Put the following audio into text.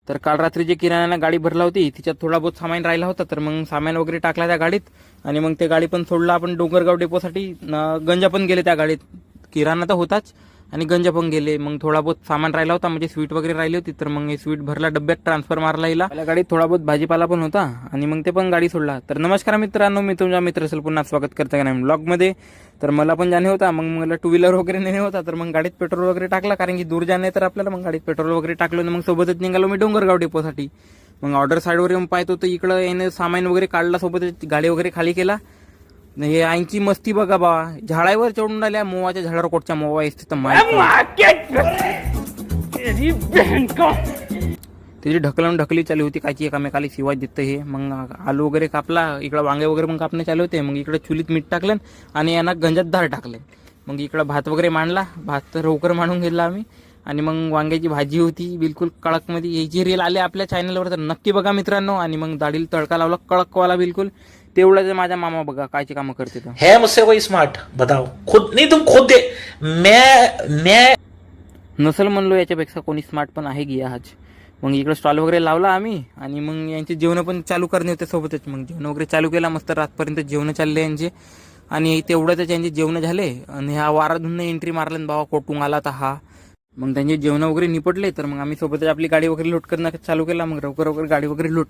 तर काल रात्री जे किराण्यानं गाडी भरला होती तिच्यात थोडा बहुत सामान राहिला होता, तर मग सामान वगैरे टाकला त्या गाडीत आणि मग ते गाडी पण सोडला आपण डोंगरगाव डेपोसाठी. गंजा पण गेले त्या गाडीत, किराणा तर होताच आणि गंजा पण गेले. मग थोडा बहुत सामान राहिला होता, म्हणजे स्वीट वगैरे राहिली होती, तर मग हे स्वीट भरला डब्यात ट्रान्सफर मारला हिला. आपल्या गाडीत थोडा बहुत भाजीपाला पण होता आणि मग ते पण गाडी सोडला. तर नमस्कार मित्रांनो, मी तुमचा मित्र असेल पुन्हा स्वागत करते का नाही ब्लॉगमध्ये. तर मला पण जाणे होता, मग मला टू व्हीलर वगैरे नेणे होता, तर मग गाडीत पेट्रोल वगैरे टाकला, कारण की दूर जाणे तर आपल्याला. मग गाडीत पेट्रोल वगैरे टाकलं, मग सोबतच निघालो मी डोंगरगाव डेपोसाठी. मग ऑर्डर साईडवर येऊन पाहत होतं, इकडं याने सामान वगैरे काढला, सोबतच गाडी वगैरे खाली केला. हे आईची मस्ती बघा बा, झाडावर चढून राहिल्या, मोवाच्या झाडावर कोटच्या मोवा असते तर त्याची ढकली चालू होती, कायची एकामेकाला शिवाय देतं हे. मग आलू वगैरे कापला, इकडं वांगे वगैरे पण कापणे चालू होते. मग इकडे चुलीत मीठ टाकलं आणि यांना गंजात धार टाकले. मग इकडं भात वगैरे मांडला, भात तर लवकर मांडून गेला आम्ही. आणि मग वांग्याची भाजी होती बिलकुल कडकमध्ये. याची रील आले आपल्या चॅनलवर तर नक्की बघा मित्रांनो. आणि मग दाढीला तडका लावला कडकवाला बिलकुल. तेवढंच माझा मामा बघा कायची कामं करते तर. है मुझसे कोई स्मार्ट बताओ, खुद नहीं तुम खुद दे. मैं नसल म्हणलो, याच्यापेक्षा कोणी स्मार्ट पण आहे की आज. मग इकडे स्टॉल वगैरे लावला आम्ही आणि मग यांचे जेवण पण चालू करणे होते सोबतच. मग जेवण वगैरे चालू केला, मस्त रातपर्यंत जेवण चालले यांचे. आणि तेवढ्यातच यांचे जेवण झाले आणि ह्या वाराधून एंट्री मारल्यान बाबा कोटून आला तर हा. मग त्यांचे जेवण वगैरे निपटले, तर मग आम्ही सोबतच आपली गाडी वगैरे लूट करणं चालू केला. मग लवकर गाडी वगैरे लूट